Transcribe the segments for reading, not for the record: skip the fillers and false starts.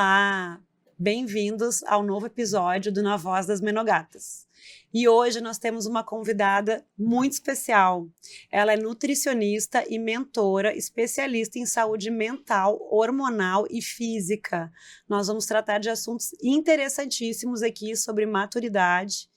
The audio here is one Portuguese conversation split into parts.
Olá, bem-vindos ao novo episódio do Na Voz das Menogatas. E hoje nós temos uma convidada muito especial. Ela é nutricionista e mentora, especialista em saúde mental, hormonal e física. Nós vamos tratar de assuntos interessantíssimos aqui sobre maturidade.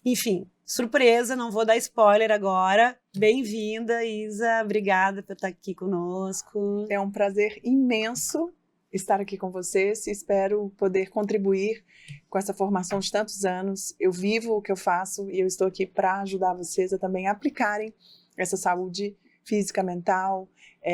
Enfim, surpresa, não vou dar spoiler agora. Bem-vinda, Isa. Obrigada por estar aqui conosco. É um prazer imenso estar aqui com vocês e espero poder contribuir com essa formação de tantos anos. Eu vivo o que eu faço e eu estou aqui para ajudar vocês a também aplicarem essa saúde física, mental,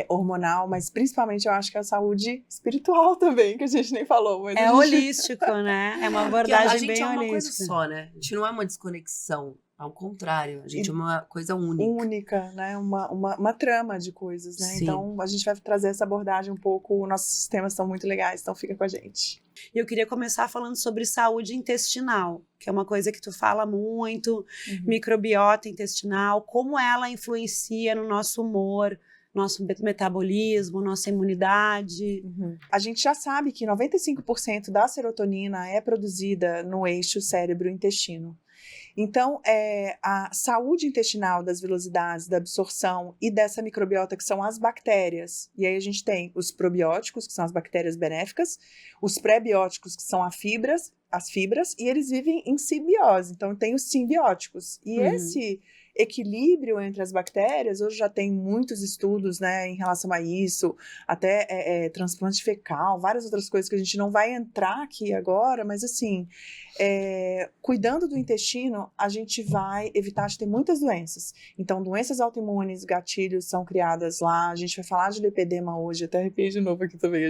hormonal, mas principalmente eu acho que é a saúde espiritual também, que a gente nem falou. Mas holístico, né? É uma abordagem bem holística. A gente é uma coisa só, né? A gente não é uma desconexão. Ao contrário, a gente é uma coisa única. Única, né? Uma trama de coisas, né? Sim. Então, a gente vai trazer essa abordagem um pouco. Nossos temas são muito legais, então fica com a gente. E eu queria começar falando sobre saúde intestinal, que é uma coisa que tu fala muito, microbiota intestinal, como ela influencia no nosso humor, nosso metabolismo, nossa imunidade. A gente já sabe que 95% da serotonina é produzida no eixo cérebro-intestino. Então, a saúde intestinal das velocidades da absorção e dessa microbiota, que são as bactérias, e aí a gente tem os probióticos, que são as bactérias benéficas, os pré-bióticos, que são as fibras, e eles vivem em simbiose, então tem os simbióticos. E esse equilíbrio entre as bactérias, hoje já tem muitos estudos, né, em relação a isso, até transplante fecal, várias outras coisas que a gente não vai entrar aqui agora, mas assim, cuidando do intestino, a gente vai evitar de ter muitas doenças. Então, doenças autoimunes, gatilhos são criadas lá, a gente vai falar de lipedema hoje, até arrepiei de novo aqui também,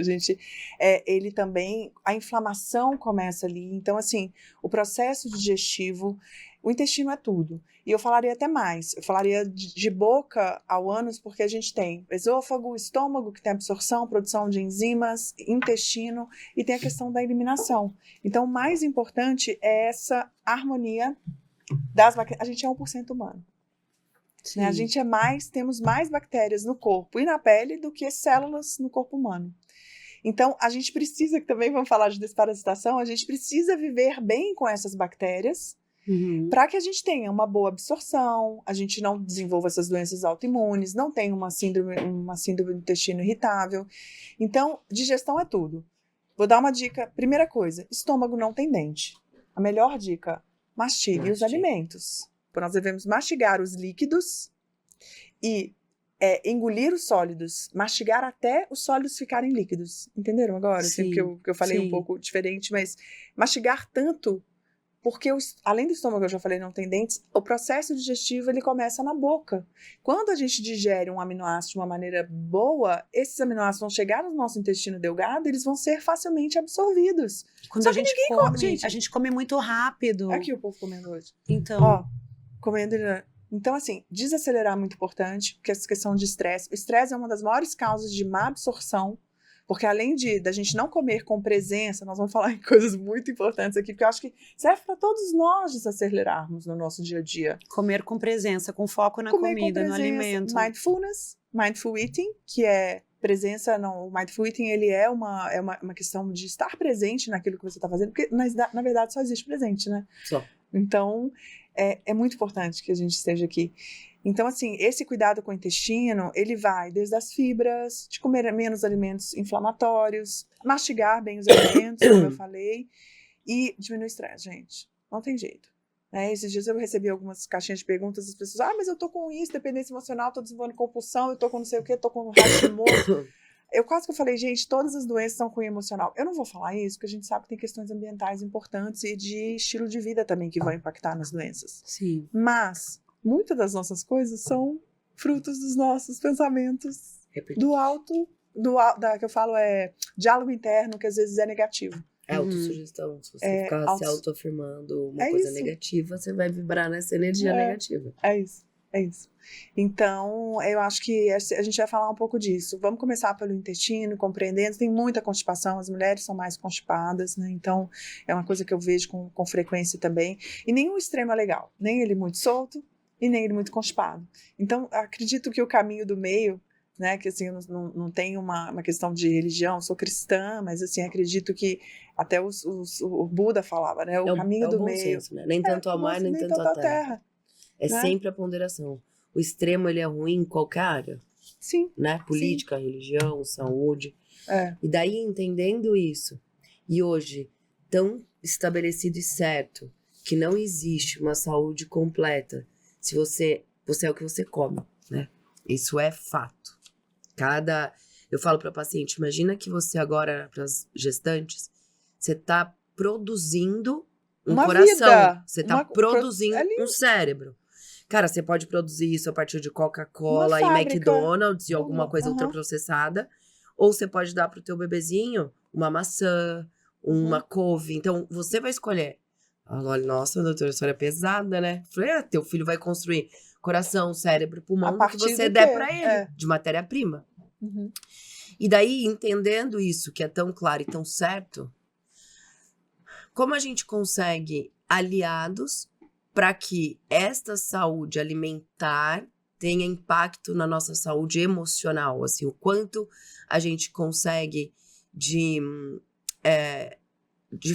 ele também, a inflamação começa ali, então assim, o processo digestivo, o intestino é tudo. E eu falaria até mais. Eu falaria de boca ao ânus, porque a gente tem esôfago, estômago, que tem absorção, produção de enzimas, intestino, e tem a questão da eliminação. Então, o mais importante é essa harmonia das bactérias. A gente é 1% humano. Né? A gente temos mais bactérias no corpo e na pele do que células no corpo humano. Então, a gente precisa, que também vamos falar de desparasitação, a gente precisa viver bem com essas bactérias, para que a gente tenha uma boa absorção, a gente não desenvolva essas doenças autoimunes, não tenha uma síndrome do intestino irritável. Então, digestão é tudo. Vou dar uma dica. Primeira coisa, estômago não tem dente. A melhor dica, mastigue os alimentos. Nós devemos mastigar os líquidos e engolir os sólidos, mastigar até os sólidos ficarem líquidos. Entenderam agora? Sim, que eu falei um pouco diferente, mas mastigar tanto. Porque, além do estômago, eu já falei, não tem dentes, o processo digestivo, ele começa na boca. Quando a gente digere um aminoácido de uma maneira boa, esses aminoácidos vão chegar no nosso intestino delgado, eles vão ser facilmente absorvidos. Quando Só a que gente ninguém come, gente, a gente come muito rápido. Aqui o povo comendo hoje. Então, ó, comendo. Então, assim, desacelerar é muito importante, porque essa questão de estresse. O estresse é uma das maiores causas de má absorção. Porque além da gente não comer com presença, nós vamos falar em coisas muito importantes aqui, porque eu acho que serve para todos nós desacelerarmos no nosso dia a dia. Comer com presença, com foco na comida, no alimento. Mindfulness, mindful eating, que é presença, não, o mindful eating, ele é uma questão de estar presente naquilo que você está fazendo, porque na verdade só existe presente, né? Só. Então, é muito importante que a gente esteja aqui. Então, assim, esse cuidado com o intestino, ele vai desde as fibras, de comer menos alimentos inflamatórios, mastigar bem os alimentos, como eu falei, e diminuir o estresse, gente. Não tem jeito. Esses dias eu recebi algumas caixinhas de perguntas das pessoas, mas eu tô com isso, dependência emocional, tô desenvolvendo compulsão, eu tô com não sei o quê, tô com Hashimoto. Eu quase que falei, gente, todas as doenças são cunho emocional. Eu não vou falar isso, porque a gente sabe que tem questões ambientais importantes e de estilo de vida também que vão impactar nas doenças. Sim. Mas muitas das nossas coisas são frutos dos nossos pensamentos, do alto, que eu falo diálogo interno, que às vezes é negativo. É autossugestão. Se você ficar se autoafirmando uma coisa negativa, você vai vibrar nessa energia negativa. É isso. Então, eu acho que a gente vai falar um pouco disso. Vamos começar pelo intestino, compreendendo. Tem muita constipação, as mulheres são mais constipadas, né? Então, é uma coisa que eu vejo com frequência também. E nenhum extremo é legal. Nem ele muito solto e nem ele muito constipado. Então, acredito que o caminho do meio né? Que assim, eu não tenho uma questão de religião, sou cristã, mas assim, acredito que até o Buda falava, né? O caminho do bom meio. senso, né? Nem tanto ao mar, nem tanto à terra. É, né? Sempre a ponderação. O extremo, ele é ruim em qualquer área. Sim. Né? Política, sim. religião, saúde. E daí, entendendo isso, e hoje, tão estabelecido e certo, que não existe uma saúde completa se você é o que você come, né? Isso é fato. Eu falo para paciente, imagina que você agora, para as gestantes, você tá produzindo um coração. Vida. Você tá produzindo um cérebro. Cara, você pode produzir isso a partir de Coca-Cola e McDonald's e alguma coisa ultraprocessada. Ou você pode dar pro teu bebezinho uma maçã, uma couve. Então, você vai escolher. Olha, nossa, doutora, a história é pesada, né? Falei, teu filho vai construir coração, cérebro, pulmão, do que você der pra ele, de matéria-prima. E daí, entendendo isso, que é tão claro e tão certo, como a gente consegue aliados para que esta saúde alimentar tenha impacto na nossa saúde emocional, assim, o quanto a gente consegue de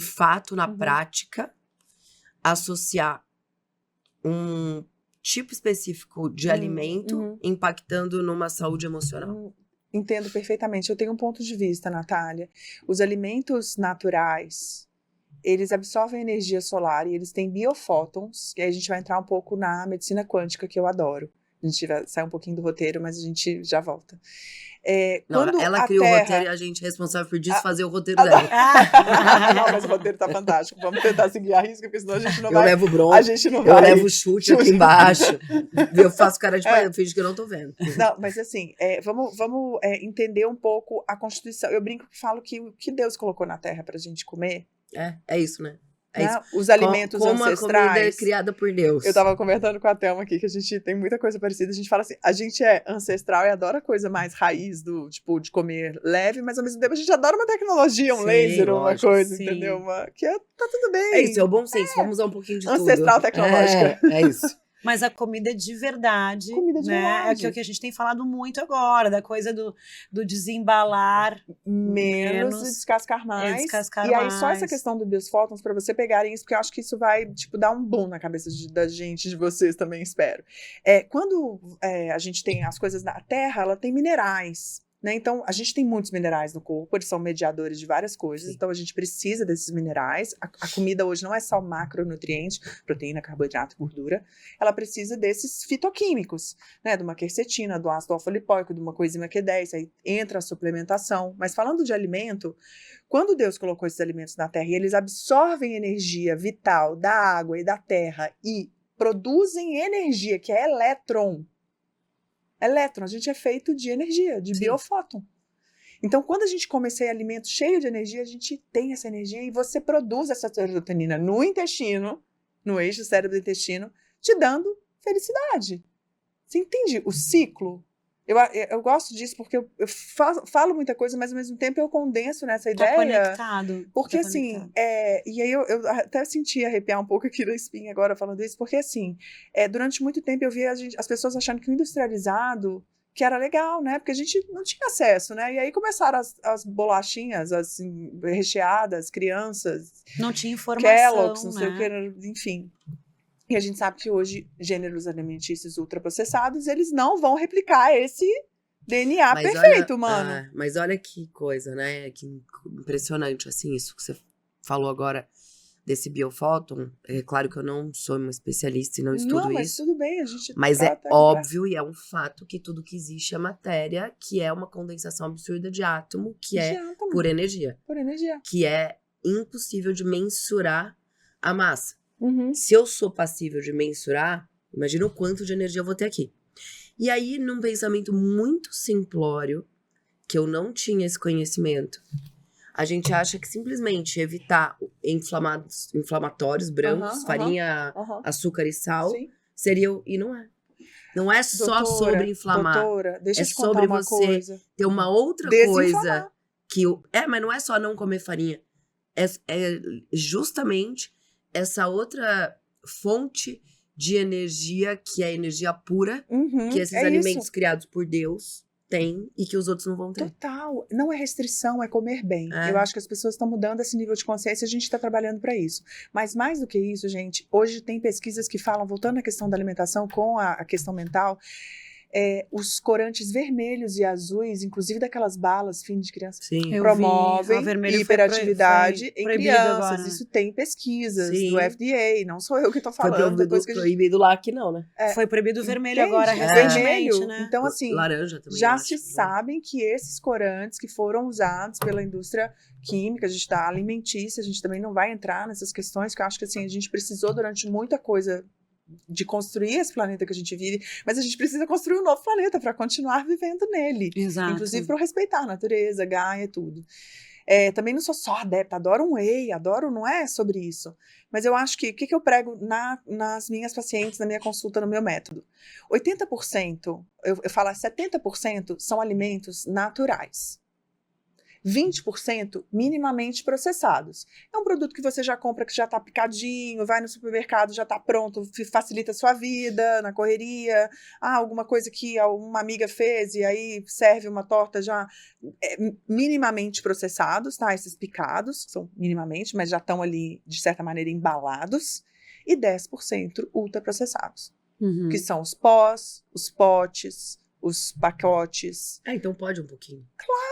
fato, na prática, associar um tipo específico de alimento impactando numa saúde emocional. Entendo perfeitamente. Eu tenho um ponto de vista, Natália. Os alimentos naturais, eles absorvem energia solar e eles têm biofótons, e aí a gente vai entrar um pouco na medicina quântica, que eu adoro. A gente vai sair um pouquinho do roteiro, mas a gente já volta. Não, ela criou o roteiro e a gente é responsável por desfazer o roteiro dela. Não, mas o roteiro tá fantástico. Vamos tentar seguir a risca, porque senão a gente não vai... Eu levo bronca, eu levo chute aqui embaixo. Eu faço cara de pai, eu finjo que eu não tô vendo. Não, mas assim, vamos entender um pouco a Constituição. Eu brinco que falo que o que Deus colocou na Terra pra gente comer... É isso, né? Os alimentos como ancestrais. A comida é criada por Deus. Eu tava conversando com a Thelma aqui, que a gente tem muita coisa parecida. A gente fala assim, a gente é ancestral e adora coisa mais raiz, do tipo, de comer leve, mas ao mesmo tempo a gente adora uma tecnologia, um laser, lógico, uma coisa, entendeu? Tá tudo bem. É isso, é o bom senso, vamos usar um pouquinho de ancestral tudo. Tecnológica. É isso. Mas a comida de verdade, né? É o que a gente tem falado muito agora, da coisa do desembalar menos e descascar mais. E aí, só essa questão do biofótons, para você pegarem isso, porque eu acho que isso vai, tipo, dar um boom na cabeça da gente, de vocês também, espero. Quando a gente tem as coisas na Terra, ela tem minerais. Né? Então, a gente tem muitos minerais no corpo, eles são mediadores de várias coisas, então a gente precisa desses minerais. A comida hoje não é só macronutriente, proteína, carboidrato, gordura, ela precisa desses fitoquímicos, né? De uma quercetina, do ácido alfa-lipóico, de uma coenzima Q10, aí entra a suplementação. Mas falando de alimento, quando Deus colocou esses alimentos na terra e eles absorvem energia vital da água e da terra e produzem energia, que é elétron, a gente é feito de energia, de biofóton. Então, quando a gente come esse alimento cheio de energia, a gente tem essa energia e você produz essa serotonina no intestino, no eixo cérebro-intestino, te dando felicidade. Você entende o ciclo? Eu gosto disso porque eu falo muita coisa, mas ao mesmo tempo eu condenso nessa ideia. Conectado. Porque assim, e aí eu até senti arrepiar um pouco aqui na espinha agora falando isso, porque assim, durante muito tempo eu via as pessoas achando que o industrializado, que era legal, né? Porque a gente não tinha acesso, né? E aí começaram as bolachinhas, as recheadas, crianças. Não tinha informação, Kellogg's, não né? sei o que, enfim. E a gente sabe que hoje, gêneros alimentícios ultraprocessados, eles não vão replicar esse DNA perfeito, mano. Mas olha que coisa, né? Que impressionante, assim, isso que você falou agora desse biofóton. É claro que eu não sou uma especialista e não estudo isso. Não, mas tudo bem, a gente... Mas é óbvio e é um fato que tudo que existe é matéria, que é uma condensação absurda de átomo, que é por energia. Por energia. Que é impossível de mensurar a massa. Se eu sou passível de mensurar, imagina o quanto de energia eu vou ter aqui. E aí, num pensamento muito simplório, que eu não tinha esse conhecimento, a gente acha que simplesmente evitar inflamatórios brancos, farinha, açúcar e sal, seria... E não é. Não é só sobre inflamar. Doutora, deixa eu te sobre contar uma você coisa. ter uma outra coisa que... mas não é só não comer farinha. É justamente essa outra fonte de energia, que é energia pura, que esses alimentos criados por Deus, tem e que os outros não vão ter. Total. Não é restrição, é comer bem. Eu acho que as pessoas estão mudando esse nível de consciência e a gente está trabalhando para isso. Mas mais do que isso, gente, hoje tem pesquisas que falam, voltando à questão da alimentação com a questão mental, os corantes vermelhos e azuis, inclusive daquelas balas fim de criança, promovem hiperatividade em crianças. Agora, né? Isso tem pesquisas do FDA, não sou eu que estou falando. Foi proibido lá aqui não, né? Foi proibido o vermelho agora, recentemente, né? Então, assim, laranja também, já se sabem que esses corantes que foram usados pela indústria química, a gente está alimentícia, a gente também não vai entrar nessas questões, que eu acho que assim, a gente precisou durante muita coisa de construir esse planeta que a gente vive, mas a gente precisa construir um novo planeta para continuar vivendo nele. Exato. Inclusive para respeitar a natureza, Gaia, tudo. Também não sou só adepta, adoro um whey, não é sobre isso. Mas eu acho que o que eu prego nas minhas pacientes, na minha consulta, no meu método? 80%, eu falo 70% são alimentos naturais. 20% minimamente processados. É um produto que você já compra, que já está picadinho, vai no supermercado, já está pronto, facilita a sua vida na correria. Alguma coisa que uma amiga fez e aí serve uma torta já minimamente processados, tá? Esses picados, são minimamente, mas já estão ali, de certa maneira, embalados. E 10% ultraprocessados, que são os pós, os potes, os pacotes. Então pode um pouquinho. Claro!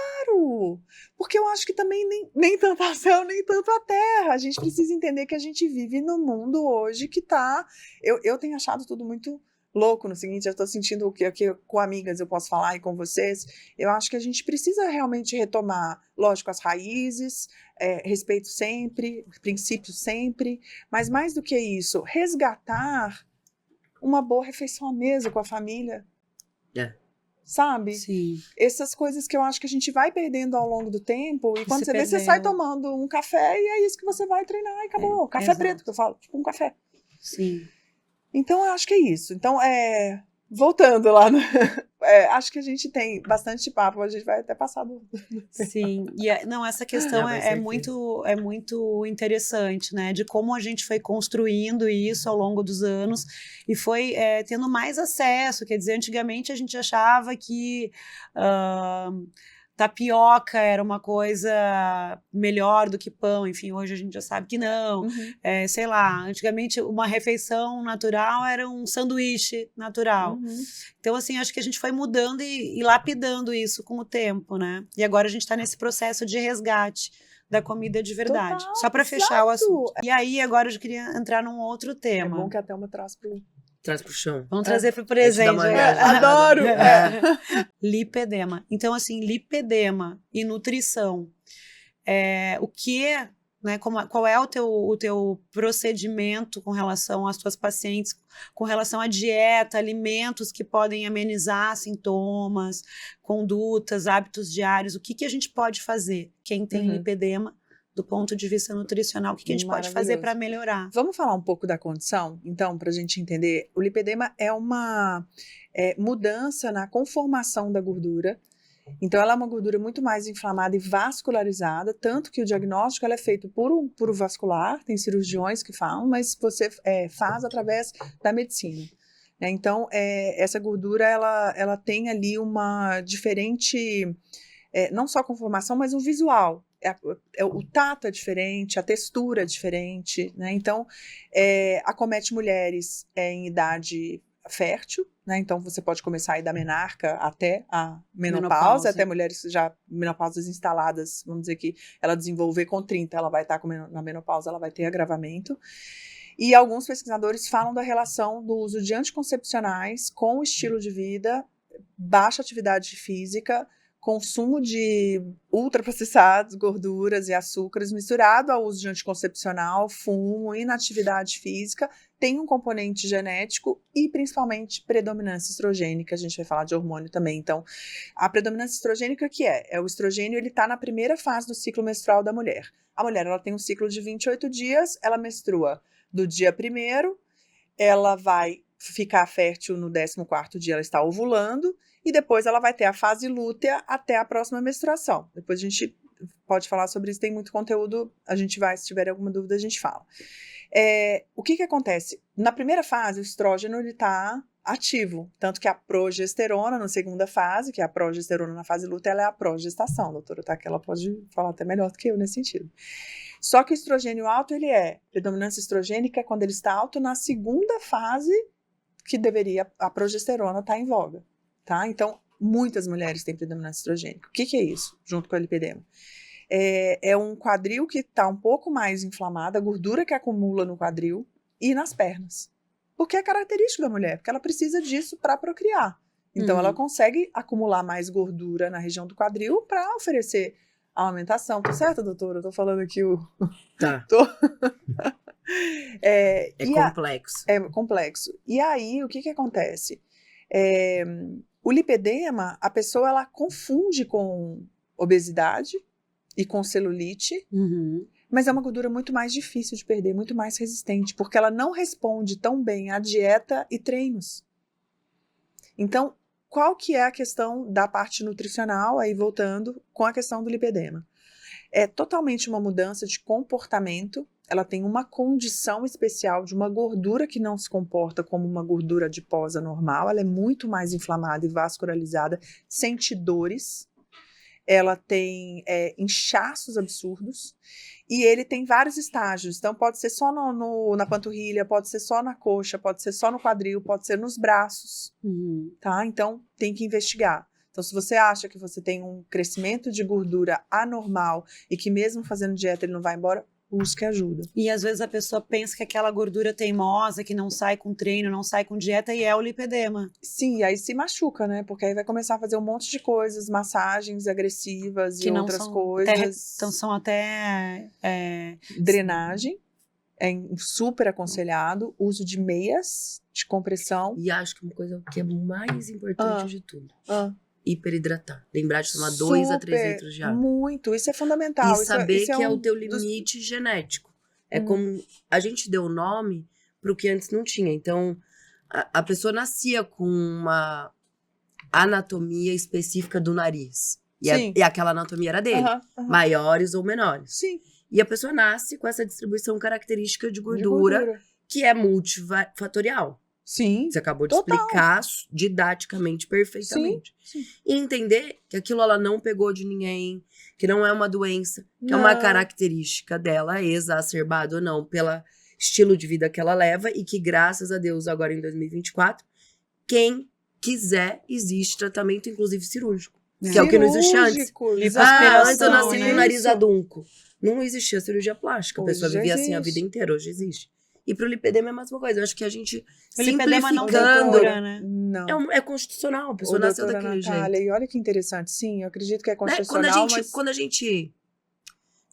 Porque eu acho que também nem tanto a céu, nem tanto a terra. A gente precisa entender que a gente vive num mundo hoje que tá... Eu tenho achado tudo muito louco no seguinte, eu estou sentindo que com amigas eu posso falar e com vocês. Eu acho que a gente precisa realmente retomar, lógico, as raízes, respeito sempre, princípios sempre, mas mais do que isso, resgatar uma boa refeição à mesa com a família. Sabe? Sim. Essas coisas que eu acho que a gente vai perdendo ao longo do tempo, e quando você vê, você sai tomando um café e é isso que você vai treinar e acabou. Café preto, que eu falo, tipo um café. Sim. Então, eu acho que é isso. Então, voltando lá, acho que a gente tem bastante papo, a gente vai até passar do... Sim, e essa questão é muito interessante, né, de como a gente foi construindo isso ao longo dos anos e foi tendo mais acesso, quer dizer, antigamente a gente achava que tapioca era uma coisa melhor do que pão, enfim, hoje a gente já sabe que não. Sei lá, antigamente uma refeição natural era um sanduíche natural. Então, assim, acho que a gente foi mudando e lapidando isso com o tempo, né? E agora a gente está nesse processo de resgate da comida de verdade. Total, só para fechar o assunto. E aí, agora eu queria entrar num outro tema. É bom que a Thelma traz pro chão. Vamos trazer para o presente. Adoro! Lipedema. Então, assim, lipedema e nutrição. O que é, né, qual é o teu procedimento com relação às tuas pacientes, com relação à dieta, alimentos que podem amenizar sintomas, condutas, hábitos diários? O que a gente pode fazer? Quem tem lipedema, do ponto de vista nutricional, o que a gente pode fazer para melhorar? Vamos falar um pouco da condição, então, para a gente entender. O lipedema é uma mudança na conformação da gordura. Então, ela é uma gordura muito mais inflamada e vascularizada, tanto que o diagnóstico é feito por vascular, tem cirurgiões que falam, mas você faz através da medicina. Então, essa gordura, ela tem ali uma diferente, não só conformação, mas um visual. O tato é diferente, a textura é diferente, né? Então, acomete mulheres em idade fértil, né? Então, você pode começar aí da menarca até a menopausa, até mulheres já menopausas instaladas, vamos dizer que ela desenvolver com 30, ela vai estar na menopausa, ela vai ter agravamento. E alguns pesquisadores falam da relação do uso de anticoncepcionais com o estilo de vida, baixa atividade física, consumo de ultraprocessados, gorduras e açúcares misturado ao uso de anticoncepcional, fumo, inatividade física, tem um componente genético e principalmente predominância estrogênica. A gente vai falar de hormônio também. Então, a predominância estrogênica que é o estrogênio, ele está na primeira fase do ciclo menstrual da mulher. A mulher, ela tem um ciclo de 28 dias, ela menstrua do dia 1º, ela vai ficar fértil no 14º dia, ela está ovulando, e depois ela vai ter a fase lútea até a próxima menstruação. Depois a gente pode falar sobre isso, tem muito conteúdo, a gente vai, se tiver alguma dúvida, a gente fala. O que acontece? Na primeira fase, o estrógeno está ativo. Tanto que a progesterona, na segunda fase, que é a progesterona na fase luta, ela é a progestação, doutora, tá? Que ela pode falar até melhor do que eu nesse sentido. Só que o estrogênio alto, ele é predominância estrogênica quando ele está alto na segunda fase, que deveria a progesterona estar em voga, tá? Então, muitas mulheres têm predominância estrogênica. O que é isso, junto com o lipedema? É um quadril que está um pouco mais inflamado, a gordura que acumula no quadril e nas pernas. Porque é característico da mulher, porque ela precisa disso para procriar. Então, ela consegue acumular mais gordura na região do quadril para oferecer a amamentação. Tô certa, doutora? Eu tô falando aqui o... Tá. É complexo. É complexo. E aí, o que acontece? O lipedema, a pessoa, ela confunde com obesidade e com celulite, mas é uma gordura muito mais difícil de perder, muito mais resistente, porque ela não responde tão bem à dieta e treinos. Então, qual que é a questão da parte nutricional, aí voltando com a questão do lipedema? É totalmente uma mudança de comportamento, ela tem uma condição especial de uma gordura que não se comporta como uma gordura adiposa normal, ela é muito mais inflamada e vascularizada, sente dores, ela tem inchaços absurdos, e ele tem vários estágios, então pode ser só na panturrilha, pode ser só na coxa, pode ser só no quadril, pode ser nos braços, tá? Então tem que investigar. Então se você acha que você tem um crescimento de gordura anormal e que mesmo fazendo dieta ele não vai embora, busque ajuda. E às vezes a pessoa pensa que aquela gordura teimosa, que não sai com treino, não sai com dieta, e é o lipedema. Sim, e aí se machuca, né? Porque aí vai começar a fazer um monte de coisas, massagens agressivas que e outras coisas. Então são até... Drenagem, é super aconselhado, uso de meias de compressão. E acho que uma coisa que é mais importante de tudo. Hiperidratar. Lembrar de tomar 2 a 3 litros de água. Muito, isso é fundamental. E saber que é o teu limite genético. É como a gente deu o nome para o que antes não tinha. Então, a pessoa nascia com uma anatomia específica do nariz. E aquela anatomia era dele. Maiores ou menores. Sim. E a pessoa nasce com essa distribuição característica de gordura. Que é multifatorial. Sim. Você acabou de explicar didaticamente, perfeitamente. Sim. E entender que aquilo ela não pegou de ninguém, que não é uma doença, que é uma característica dela, exacerbada ou não, pelo estilo de vida que ela leva, e que, graças a Deus, agora em 2024, quem quiser, existe tratamento, inclusive cirúrgico. Que é o que não existia antes. Antes eu nasci com o nariz adunco. Não existia cirurgia plástica. A pessoa vivia assim a vida inteira, hoje existe. E pro lipedema é a mesma coisa. Eu acho que a gente simplificando... Não. É constitucional, a pessoa nasceu daquele jeito. E olha que interessante. Sim, eu acredito que é constitucional, Quando a gente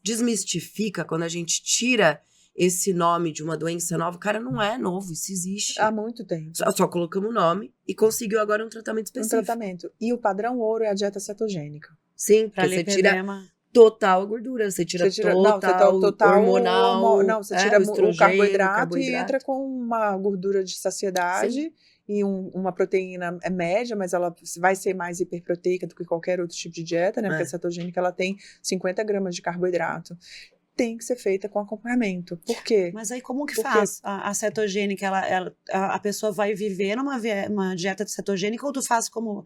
desmistifica, quando a gente tira esse nome de uma doença nova, cara, não é novo, isso existe. Há muito tempo. Só colocamos o nome e conseguiu agora um tratamento específico. Um tratamento. E o padrão ouro é a dieta cetogênica. Sim, porque você tira total gordura, você tira total hormonal. Você tira o carboidrato e entra com uma gordura de saciedade. Sim. E uma proteína média, mas ela vai ser mais hiperproteica do que qualquer outro tipo de dieta, né? Porque a cetogênica ela tem 50 gramas de carboidrato. Tem que ser feita com acompanhamento. Por quê? Mas aí como que faz a cetogênica? A pessoa vai viver numa dieta cetogênica ou tu faz como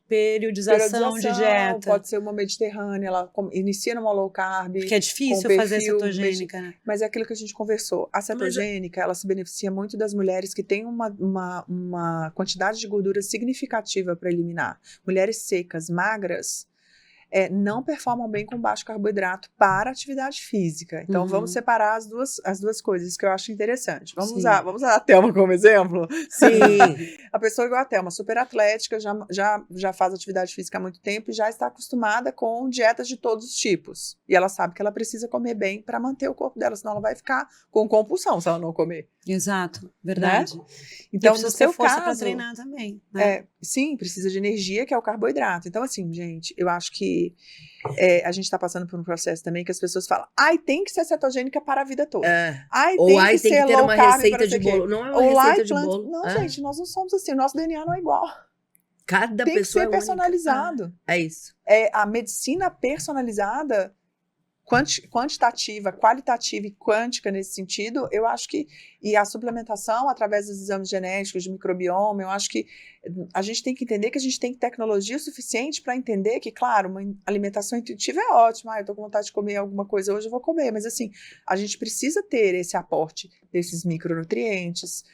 periodização de dieta? Pode ser uma mediterrânea, ela inicia numa low carb. Porque é difícil fazer cetogênica, né? Mas é aquilo que a gente conversou. A cetogênica, ela se beneficia muito das mulheres que têm uma quantidade de gordura significativa para eliminar. Mulheres secas, magras, não performam bem com baixo carboidrato para atividade física. Então, vamos separar as duas coisas que eu acho interessante. Vamos usar a Thelma como exemplo? Sim. A pessoa igual a Thelma, super atlética, já faz atividade física há muito tempo e já está acostumada com dietas de todos os tipos. E ela sabe que ela precisa comer bem para manter o corpo dela, senão ela vai ficar com compulsão se ela não comer. Exato, verdade. Né? Então, no seu força caso, para treinar também. Né? Sim, precisa de energia, que é o carboidrato. Então, assim, gente, eu acho que a gente está passando por um processo também que as pessoas falam, tem que ser cetogênica para a vida toda. Tem que ter uma receita de bolo. Não é uma receita de bolo. Não, gente, nós não somos assim. O nosso DNA não é igual. Cada tem pessoa que ser personalizado. É isso. A medicina personalizada quantitativa, qualitativa e quântica nesse sentido, eu acho que, e a suplementação através dos exames genéticos de microbioma, eu acho que a gente tem que entender que a gente tem tecnologia suficiente para entender que, claro, uma alimentação intuitiva é ótima, eu tô com vontade de comer alguma coisa hoje, eu vou comer, mas assim, a gente precisa ter esse aporte desses micronutrientes,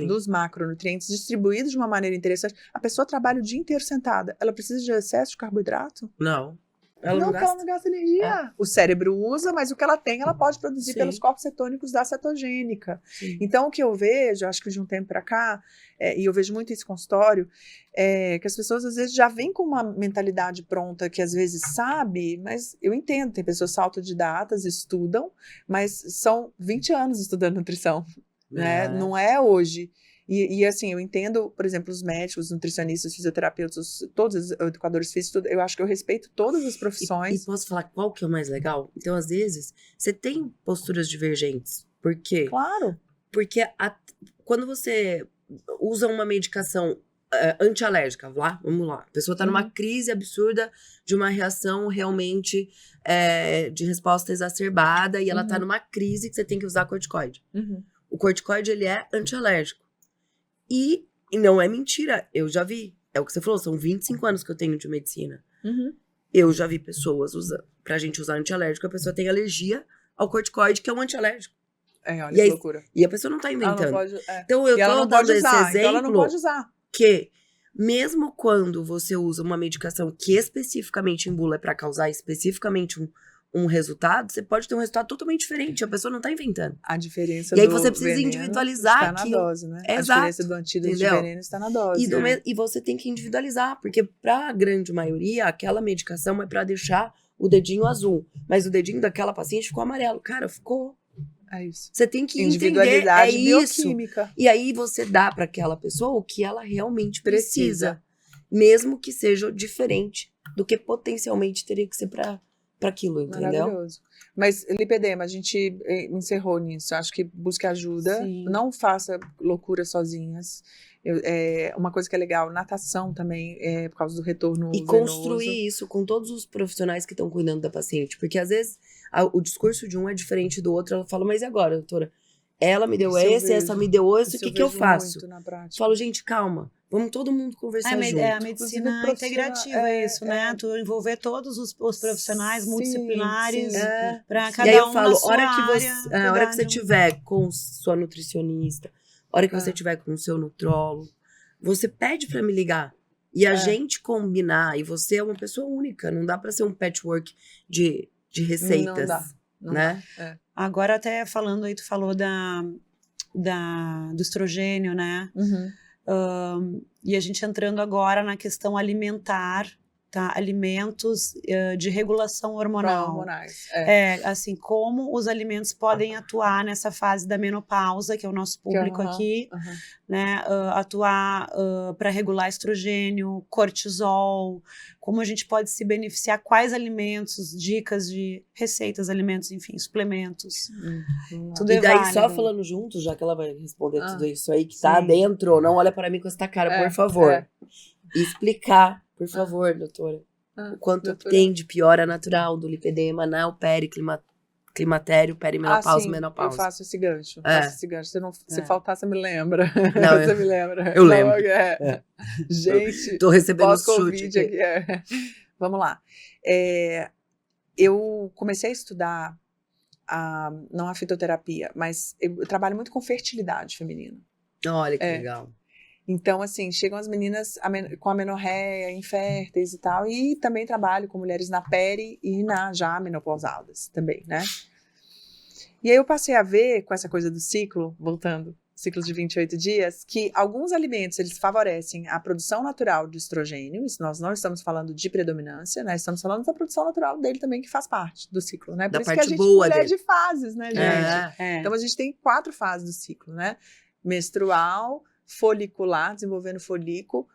dos macronutrientes distribuídos de uma maneira interessante. A pessoa trabalha o dia inteiro sentada, ela precisa de excesso de carboidrato? Não. Ela não gasta energia. O cérebro usa, mas o que ela tem, ela pode produzir pelos corpos cetônicos da cetogênica. Sim. Então, o que eu vejo, acho que de um tempo para cá, e eu vejo muito esse consultório, que as pessoas às vezes já vêm com uma mentalidade pronta, que às vezes sabe, mas eu entendo, tem pessoas autodidatas, estudam, mas são 20 anos estudando nutrição, né? Não é hoje. E assim, eu entendo, por exemplo, os médicos, nutricionistas, fisioterapeutas, todos os educadores físicos, eu acho que eu respeito todas as profissões. E posso falar qual que é o mais legal? Então, às vezes, você tem posturas divergentes. Por quê? Claro. Porque quando você usa uma medicação antialérgica, vamos lá, a pessoa está numa crise absurda de uma reação realmente de resposta exacerbada e ela está numa crise que você tem que usar corticoide. O corticoide, ele é antialérgico. E não é mentira, eu já vi. É o que você falou, são 25 anos que eu tenho de medicina. Eu já vi pessoas usando. Pra gente usar antialérgico, a pessoa tem alergia ao corticoide, que é um antialérgico. Olha que loucura. E a pessoa não tá inventando. Ela não pode, Então eu tô dando esse exemplo. Então ela não pode usar. Que mesmo quando você usa uma medicação que especificamente em bula é pra causar especificamente um resultado, você pode ter um resultado totalmente diferente. A pessoa não tá inventando. A diferença e aí você precisa individualizar está na dose, né? Exato. A diferença do antídoto de veneno está na dose. E você tem que individualizar, porque pra grande maioria, aquela medicação é pra deixar o dedinho azul. Mas o dedinho daquela paciente ficou amarelo. Cara, ficou. É isso. Você tem que individualidade entender, bioquímica. Isso. E aí você dá pra aquela pessoa o que ela realmente precisa. Mesmo que seja diferente do que potencialmente teria que ser pra aquilo, entendeu? Maravilhoso. Mas lipedema, a gente encerrou nisso. Acho que busque ajuda. Sim. Não faça loucuras sozinhas. Uma coisa que é legal, natação também, por causa do retorno E construir isso com todos os profissionais que estão cuidando da paciente. Porque às vezes o discurso de um é diferente do outro. Ela fala, mas e agora, doutora? Ela me deu essa me deu esse, o que eu faço? Falo, gente, calma. Vamos todo mundo conversar junto. A medicina integrativa isso, né? Tu envolver todos os profissionais multidisciplinares para cada um na sua área. A hora que você tiver com sua nutricionista, a hora que você tiver com o seu nutrólogo, você pede para me ligar. E a gente combinar. E você é uma pessoa única. Não dá para ser um patchwork de receitas. Não dá. Não né? Dá. Agora até falando aí, tu falou do estrogênio, né? E a gente entrando agora na questão alimentar, tá? Alimentos de regulação hormonal. Hormonais. Assim, como os alimentos podem atuar nessa fase da menopausa, que é o nosso público aqui, né? Atuar para regular estrogênio, cortisol, como a gente pode se beneficiar, quais alimentos, dicas de receitas, alimentos, enfim, suplementos. Tudo e daí, válido. Só falando junto, já que ela vai responder tudo isso aí que tá dentro, não olha para mim com essa cara, por favor. Explicar, por favor, doutora, o quanto tem de piora natural do lipedema na climatério, perimenopausa e menopausa. Eu faço esse gancho. Se faltar, você me lembra. Não, você me lembra. Eu lembro. Gente, tô recebendo chute aqui. Vamos lá. Eu comecei a estudar, não a fitoterapia, mas eu trabalho muito com fertilidade feminina. Olha que legal. Então, assim, chegam as meninas com amenorreia, inférteis e tal, e também trabalho com mulheres na peri e já menopausadas também, né? E aí eu passei a ver, com essa coisa do ciclo, voltando, ciclo de 28 dias, que alguns alimentos, eles favorecem a produção natural de estrogênio, isso nós não estamos falando de predominância, né? Estamos falando da produção natural dele também, que faz parte do ciclo, né? Por isso que a gente mulher de fases, né, gente? Então, a gente tem 4 fases do ciclo, né? Menstrual, folicular, desenvolvendo folículo,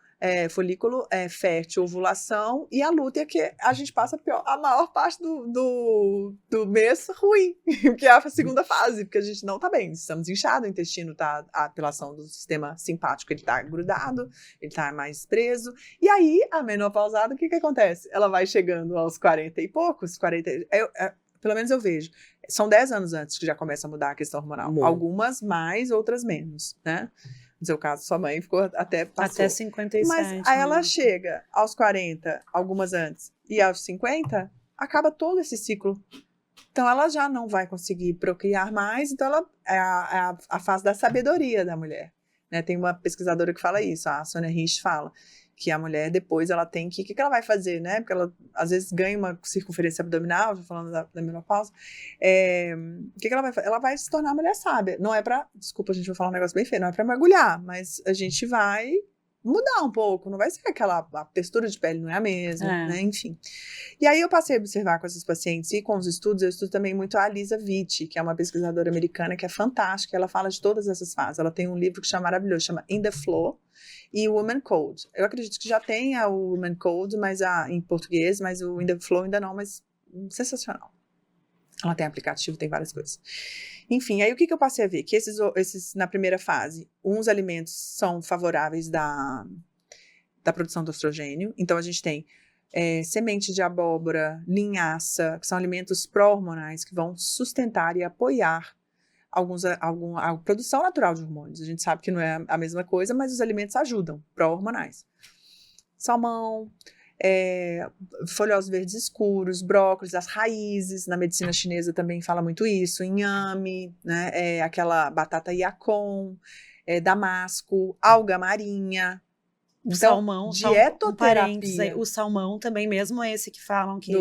folículo fértil, ovulação, e a lútea, que a gente passa a maior parte do mês ruim, que é a segunda fase, porque a gente não tá bem, estamos inchados, o intestino tá, a apelação do sistema simpático, ele tá grudado, ele tá mais preso, e aí a menopausada, o que acontece? Ela vai chegando aos 40 e poucos, pelo menos eu vejo, são 10 anos antes que já começa a mudar a questão hormonal, algumas mais, outras menos, né? No seu caso, sua mãe ficou passou. Até 57. Mas aí ela chega aos 40, algumas antes, e aos 50, acaba todo esse ciclo. Então, ela já não vai conseguir procriar mais, então ela é a fase da sabedoria da mulher. Né? Tem uma pesquisadora que fala isso, a Sonia Rich fala, que a mulher depois ela tem que... O que ela vai fazer, né? Porque ela, às vezes, ganha uma circunferência abdominal, falando da menopausa. O que ela vai fazer? Ela vai se tornar mulher sábia. Não é pra... Desculpa, a gente vai falar um negócio bem feio. Não é pra mergulhar, mas a gente vai mudar um pouco. Não vai ser aquela... A textura de pele não é a mesma, né? Enfim. E aí eu passei a observar com esses pacientes e com os estudos. Eu estudo também muito a Lisa Vitti, que é uma pesquisadora americana que é fantástica. Ela fala de todas essas fases. Ela tem um livro que chama maravilhoso, chama In the Flow, e o Woman Code. Eu acredito que já tenha o Woman Code, mas em português, mas o In the Flow ainda não, mas sensacional. Ela tem aplicativo, tem várias coisas. Enfim, aí o que eu passei a ver? Que esses na primeira fase, uns alimentos são favoráveis da produção do estrogênio. Então, a gente tem semente de abóbora, linhaça, que são alimentos pró-hormonais que vão sustentar e apoiar a produção natural de hormônios. A gente sabe que não é a mesma coisa, mas os alimentos ajudam, pró-hormonais. Salmão, folhosos verdes escuros, brócolis, as raízes, na medicina chinesa também fala muito isso, inhame, né, aquela batata yacon, damasco, alga marinha. O então, salmão, dietoterapia. O salmão também, mesmo esse que falam que...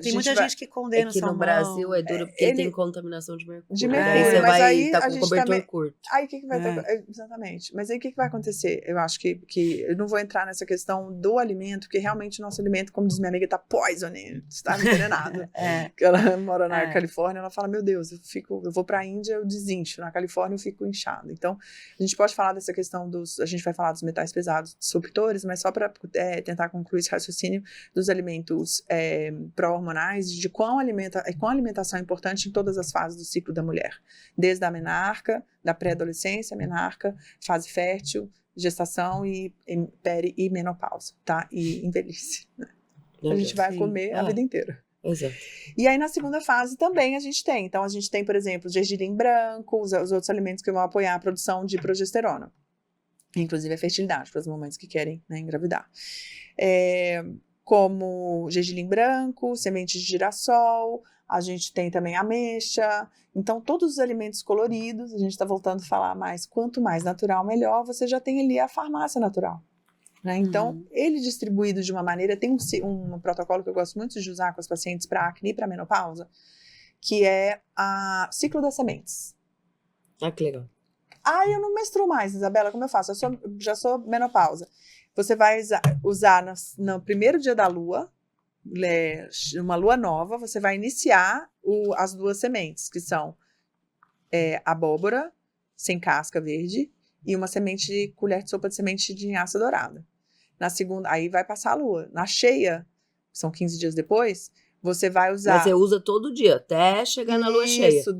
tem muita gente que condena o salmão. No Brasil é duro porque tem contaminação de mercúrio. De mercúrio, aí aí você vai estar com cobertor curto. Aí o que vai exatamente. Mas aí o que vai acontecer? Eu acho que eu não vou entrar nessa questão do alimento, porque realmente o nosso alimento, como diz minha amiga, tá poisoning, está envenenado. Que ela mora na Califórnia, ela fala, meu Deus, eu vou pra Índia, eu desincho. Na Califórnia eu fico inchado. Então, a gente pode falar dessa questão a gente vai falar dos metais pesados disruptores, mas só para tentar concluir esse raciocínio dos alimentos pró-hormonais, de quão alimentação é importante em todas as fases do ciclo da mulher, desde a menarca, da pré-adolescência, menarca, fase fértil, gestação e menopausa, tá? E envelhice. Né? A gente vai comer a vida inteira. Exato. E aí, na segunda fase, também a gente tem. Então, a gente tem, por exemplo, gergelim branco, os outros alimentos que vão apoiar a produção de progesterona. Inclusive a fertilidade, para as mamães que querem, né, engravidar. Como gergelim branco, semente de girassol, a gente tem também ameixa. Então, todos os alimentos coloridos, a gente está voltando a falar mais, quanto mais natural, melhor, você já tem ali a farmácia natural. Né? Então, ele distribuído de uma maneira, tem um protocolo que eu gosto muito de usar com os pacientes para acne e para menopausa, que é o ciclo das sementes. Ah, que legal. Eu não menstruo mais, Isabela, como eu faço? Eu já sou menopausa. Você vai usar no primeiro dia da lua, uma lua nova, você vai iniciar as duas sementes, que são abóbora, sem casca verde, e uma colher de sopa de semente de linhaça dourada. Na segunda, aí vai passar a lua. Na cheia, são 15 dias depois, você vai usar... Mas você usa todo dia, até chegar na lua cheia. Isso,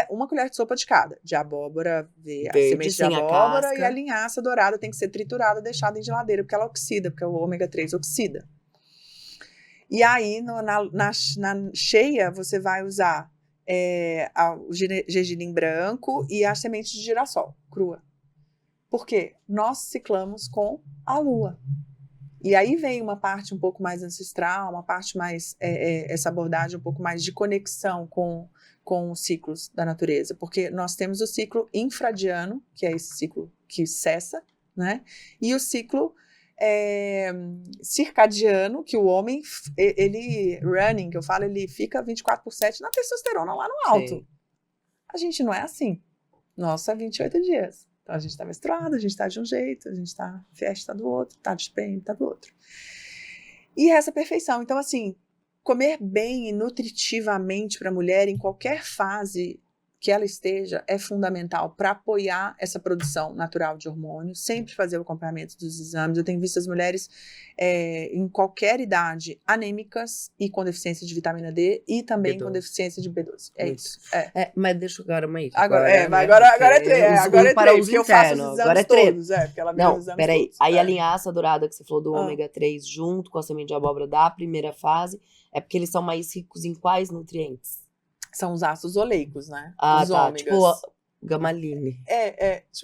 uma colher de sopa de cada. De abóbora, a semente de abóbora e a linhaça dourada tem que ser triturada, deixada em geladeira, porque ela oxida, porque o ômega 3 oxida. E aí, na cheia, você vai usar o gergelim branco e a semente de girassol, crua. Por quê? Nós ciclamos com a lua. E aí vem uma parte um pouco mais ancestral, uma parte mais, essa abordagem um pouco mais de conexão com os ciclos da natureza, porque nós temos o ciclo infradiano, que é esse ciclo que cessa, né? E o ciclo circadiano, que o homem, que eu falo, ele fica 24/7 na testosterona lá no alto. Sim. A gente não é assim. Nossa, 28 dias. Então, a gente está menstruado, a gente está de um jeito, a gente está festa do outro, está de PM, está do outro. E essa perfeição. Então, assim, comer bem e nutritivamente para a mulher em qualquer fase que ela esteja é fundamental para apoiar essa produção natural de hormônios, sempre fazer o acompanhamento dos exames. Eu tenho visto as mulheres em qualquer idade anêmicas e com deficiência de vitamina D e também B12. com deficiência de B12. É isso. Mas deixa eu agora uma aí. Agora é três. Agora é três, porque eu faço os exames agora é todos. Porque ela me deu os Não, exames peraí. todos. Aí a linhaça dourada que você falou do ômega 3 junto com a semente de abóbora da primeira fase, é porque eles são mais ricos em quais nutrientes? São os ácidos oleicos, né? Ah, os tá. ômegas. Tipo, gamaline.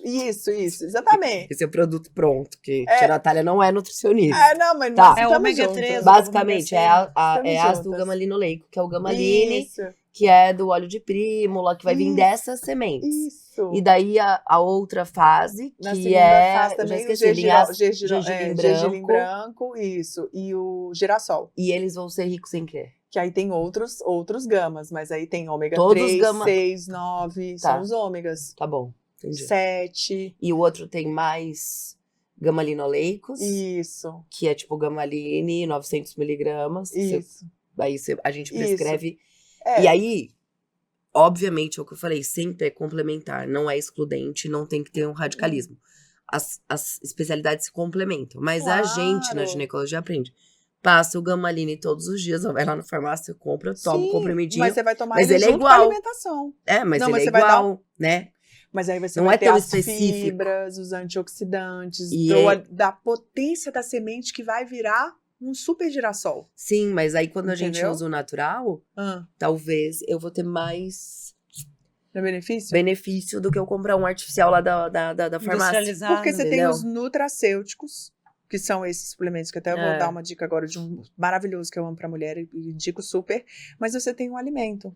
Isso, exatamente. Esse é o produto pronto, que a Natália não é nutricionista. Não, mas Tá. nós É estamos ômega juntas. 3, Basicamente, é Estamos ácido juntas. gamalinoleico, que é o gamaline, Isso. que é do óleo de prímula, que vai vir Isso. dessas sementes. Isso. E daí a outra fase, Na que segunda é. fase Eu já também esqueci, o linhaça, gergelim gergelim branco, isso, e o girassol. E eles vão ser ricos em quê? Que aí tem outros gamas, mas aí tem ômega Todos 3, gama- 6, 9, Tá. são os ômegas. Tá bom, entendi. 7, E o outro tem mais gamalinoleicos, isso, que é tipo gamaline, 900 miligramas. isso. Aí a gente Isso. prescreve. É, E aí, obviamente, é o que eu falei, sempre é complementar, não é excludente, não tem que ter um radicalismo. As especialidades se complementam, mas a gente na Claro. ginecologia aprende. Passa o Gamaline todos os dias, vai lá na farmácia, compra, toma um sim, comprimidinho. mas você vai tomar Mas ele ele é junto com a igual. alimentação. Mas Não, ele mas é você vai dar igual, né? Mas aí você Não vai é ter tão as específico. fibras, os antioxidantes, E da potência da semente que vai virar um super girassol. Sim, mas aí quando a gente Entendeu? usa o natural, talvez eu vou ter mais Não é benefício? benefício do que eu comprar um artificial lá da farmácia. Industrializado. Porque você tem entendeu? os nutracêuticos, que são esses suplementos, que até eu vou dar uma dica agora de um maravilhoso que eu amo pra mulher e indico super, mas você tem um alimento.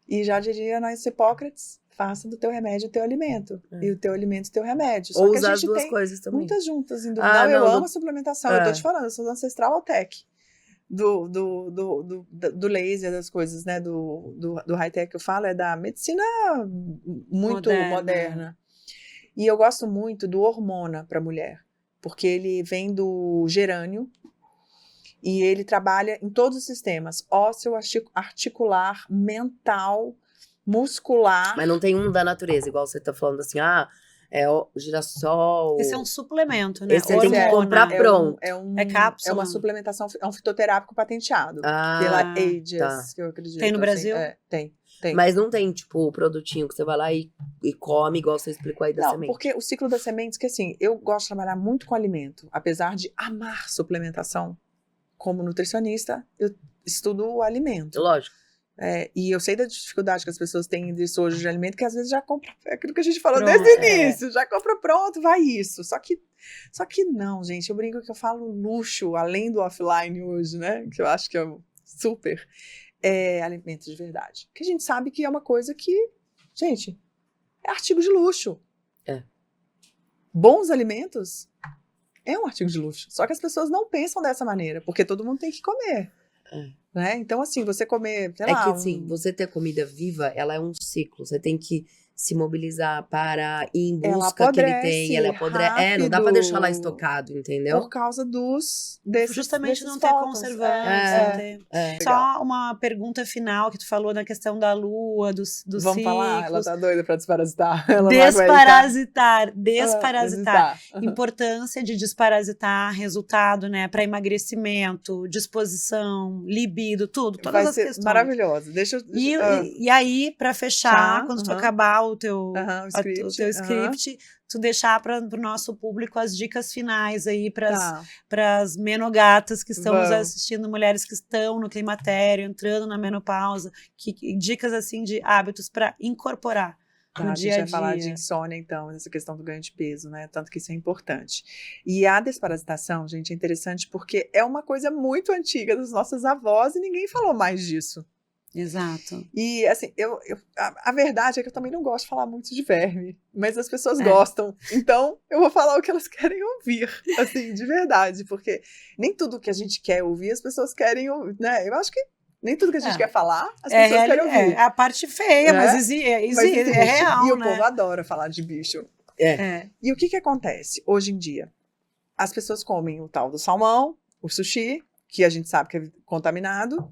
E já diria nós Hipócrates, faça do teu remédio o teu alimento. E o teu alimento o teu remédio. Só Ou que usar a as gente duas tem coisas também. muitas juntas. Eu não, amo a suplementação. Eu tô te falando, eu sou do Ancestral Altec. Do laser, das coisas, né? Do high-tech que eu falo, é da medicina muito moderna. E eu gosto muito do Hormona para mulher, porque ele vem do gerânio e ele trabalha em todos os sistemas: ósseo, articular, mental, muscular. Mas não tem um da natureza, igual você tá falando assim, é o girassol. Esse é um suplemento, né? Esse você tem que comprar pronto. É cápsula. É uma suplementação, é um fitoterápico patenteado pela Aegis, que eu acredito. Tem no Brasil? Tem. Mas não tem, tipo, o produtinho que você vai lá e come, igual você explicou aí da semente. Porque o ciclo das sementes, que assim, eu gosto de trabalhar muito com alimento. Apesar de amar suplementação, como nutricionista, eu estudo o alimento. Lógico. E eu sei da dificuldade que as pessoas têm de sojo de alimento, que às vezes já compra, é aquilo que a gente falou desde o início, já compra pronto, vai isso. Só que não, gente, eu brinco que eu falo luxo, além do offline hoje, né, que eu acho que é super, alimentos de verdade. Que a gente sabe que é uma coisa que, gente, é artigo de luxo. Bons alimentos é um artigo de luxo, só que as pessoas não pensam dessa maneira, porque todo mundo tem que comer. Né? Então, assim, você comer, sei lá... que, assim, você ter comida viva, ela é um ciclo. Você tem que se mobilizar para ir em busca que ele tem. Ela apodrece. Não dá pra deixar lá estocado, entendeu? Por causa justamente não ter conservantes. Só uma pergunta final, que tu falou na questão da lua, dos Vamos ciclos. falar? Ela tá doida pra desparasitar. Desparasitar. Importância de desparasitar, resultado, né? Para emagrecimento, disposição, libido, tudo. Todas Vai as ser questões. Maravilhoso. E aí, para fechar, quando tu acabar o teu script, tu deixar para o nosso público as dicas finais aí para as menogatas que estão nos assistindo, mulheres que estão no climatério, entrando na menopausa, dicas assim de hábitos para incorporar no dia a dia. A gente vai falar de insônia, então, nessa questão do ganho de peso, né? Tanto que isso é importante. E a desparasitação, gente, é interessante porque é uma coisa muito antiga dos nossos avós e ninguém falou mais disso. Exato. E, assim, a verdade é que eu também não gosto de falar muito de verme, mas as pessoas gostam. Então, eu vou falar o que elas querem ouvir, assim, de verdade, porque nem tudo que a gente quer ouvir, as pessoas querem ouvir, né? Eu acho que nem tudo que a gente quer falar, as pessoas querem ouvir. É a parte feia, mas existe, é real, e o né? povo adora falar de bicho. E o que acontece hoje em dia? As pessoas comem o tal do salmão, o sushi, que a gente sabe que é contaminado,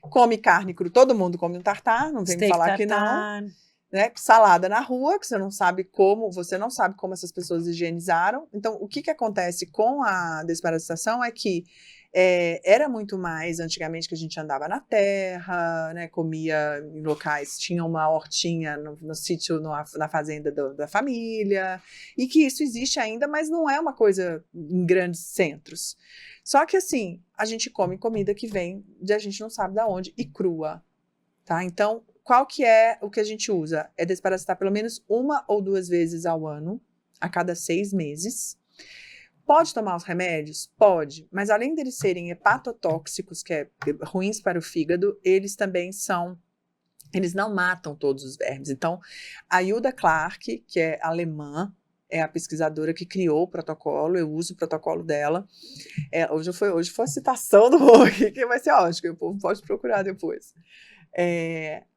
come carne crua, todo mundo come um tartar, não tem que falar que não. né, salada na rua, que você não sabe como essas pessoas higienizaram. Então, o que acontece com a desparasitação é que era muito mais antigamente que a gente andava na terra, né, comia em locais, tinha uma hortinha no sítio, na fazenda da família, e que isso existe ainda, mas não é uma coisa em grandes centros. Só que assim, a gente come comida que vem de a gente não sabe de onde e crua, tá? Então, qual que é o que a gente usa? É desparasitar pelo menos 1 ou 2 vezes ao ano, a cada 6 meses. Pode tomar os remédios? Pode, mas além deles serem hepatotóxicos, que é ruins para o fígado, eles não matam todos os vermes. Então, a Hilda Clark, que é alemã, é a pesquisadora que criou o protocolo, eu uso o protocolo dela. Hoje foi a citação do Roque, que vai ser ótimo, o povo pode procurar depois.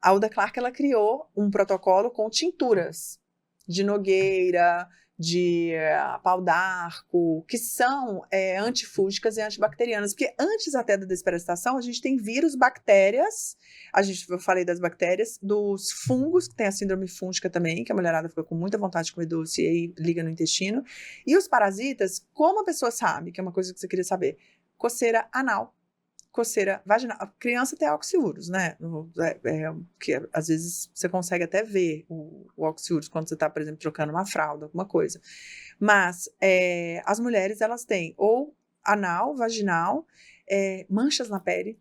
A Hilda Clark, ela criou um protocolo com tinturas de nogueira, de pau d'arco, que são antifúngicas e antibacterianas, porque antes até da desparasitação, a gente tem vírus, bactérias, eu falei das bactérias, dos fungos, que tem a síndrome fúngica também, que a mulherada fica com muita vontade de comer doce e aí liga no intestino, e os parasitas, como a pessoa sabe, que é uma coisa que você queria saber, coceira anal, coceira vaginal. A criança tem oxiúros, né? Que às vezes você consegue até ver o oxiúros quando você está, por exemplo, trocando uma fralda, alguma coisa. Mas as mulheres, elas têm ou anal, vaginal, manchas na pele,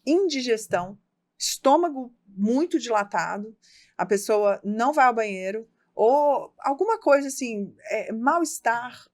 indigestão, estômago muito dilatado, a pessoa não vai ao banheiro, ou alguma coisa assim, mal-estar.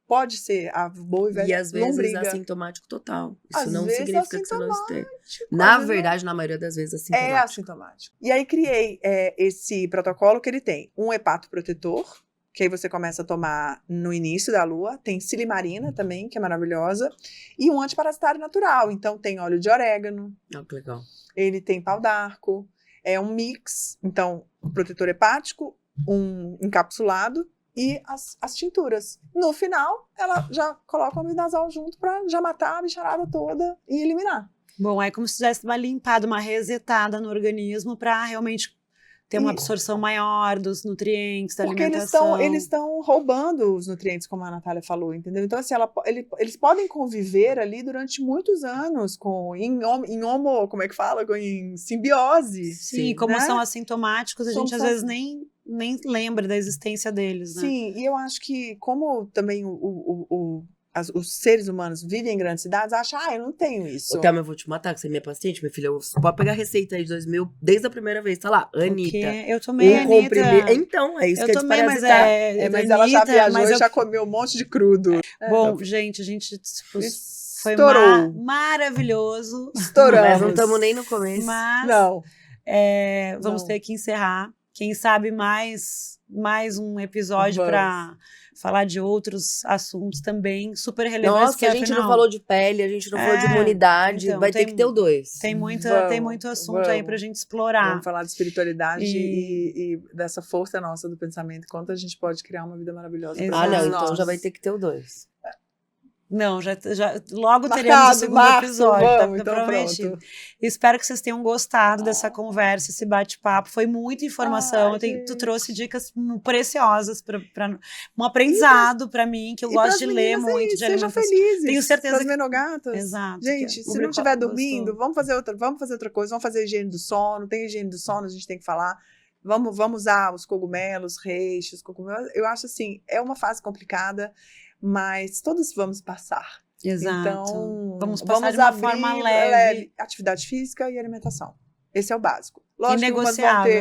Pode ser a boa e velha E às vezes lombriga. Assintomático total. Isso Às não vezes significa que você não esteja. Na verdade, na maioria das vezes, assintomático. É assintomático. E aí criei esse protocolo que ele tem um hepatoprotetor, que aí você começa a tomar no início da lua, tem silimarina também, que é maravilhosa, e um antiparasitário natural. Então tem óleo de orégano. Que legal. Ele tem pau d'arco, é um mix, então um protetor hepático, um encapsulado, e as tinturas. No final, ela já coloca o omeprazol junto para já matar a bicharada toda e eliminar. Bom, é como se tivesse uma limpada, uma resetada no organismo para realmente ter uma absorção maior dos nutrientes, da alimentação. Porque eles estão roubando os nutrientes, como a Natália falou, entendeu? Então, assim, eles podem conviver ali durante muitos anos em simbiose. Sim, como né? são assintomáticos, a gente às vezes nem lembra da existência deles, né? Sim, e eu acho que como também os seres humanos vivem em grandes cidades, acham, eu não tenho isso. Thelma, eu vou te matar, que você é minha paciente, minha filha. Pode pegar a receita aí de 2000, desde a primeira vez, tá lá, Anitta. Eu tomei Anitta. Então, é isso que eu tomei, mas ela já viajou e já comeu um monte de crudo. Bom, gente, a gente foi maravilhoso. Estouramos. Mas não estamos nem no começo. Mas não. Vamos ter que encerrar. Quem sabe mais um episódio para falar de outros assuntos também super relevantes. Nossa, a gente não falou de pele, a gente não falou de imunidade, então, vai ter que ter o 2. Tem muito assunto aí pra gente explorar. Vamos falar de espiritualidade e dessa força nossa do pensamento, quanto a gente pode criar uma vida maravilhosa. Então já vai ter que ter o 2. Não, já logo teremos o segundo episódio, então prometido. Espero que vocês tenham gostado dessa conversa, esse bate-papo. Foi muita informação. Tu trouxe dicas preciosas para um aprendizado para mim, que eu gosto de ler muito, de alimentação. Sejam felizes. Tenho certeza que menogatas. Exato. Gente, se não estiver dormindo, vamos fazer outra coisa, vamos fazer higiene do sono. Tem higiene do sono, a gente tem que falar. Vamos usar os cogumelos, reishi, cogumelos. Eu acho assim, é uma fase complicada, mas todos vamos passar. Exato. Então, vamos passar de uma forma leve. Atividade física e alimentação. Esse é o básico. Lógico,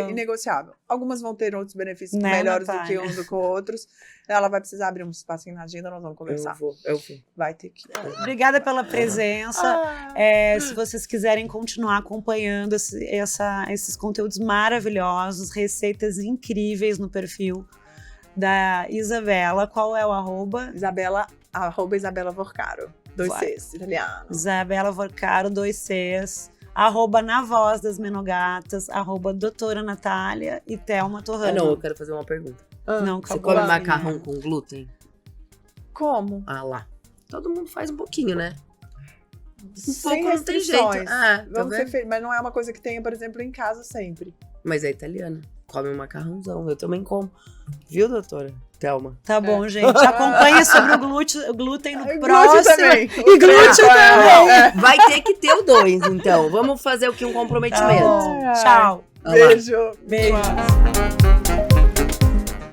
inegociável. Algumas vão ter outros benefícios melhores do que uns do que outros. Ela vai precisar abrir um espacinho na agenda, nós vamos conversar. Eu vou. Vai ter que. Obrigada pela presença. Se vocês quiserem continuar acompanhando esses conteúdos maravilhosos, receitas incríveis no perfil da Isabela, qual é o arroba? Isabela Vorcaro, 2 Cs, italiano. Isabela Vorcaro, 2 Cs, arroba Na Voz das Menogatas, arroba Doutora Natália e Thelma Torrano. Não, eu quero fazer uma pergunta. Não, você come macarrão com glúten? Como? Lá. Todo mundo faz um pouquinho, né? Sem não tem jeito. Vamos ser mas não é uma coisa que tenha, por exemplo, em casa sempre. Mas é italiana. come um macarrãozão. Eu também como. Viu, doutora Thelma? Tá bom, gente. Acompanhe sobre o glúten no próximo. Glúten também. E glúten também. Vai ter que ter o 2, então. Vamos fazer o que? Um comprometimento. Tchau. Beijo. Beijo.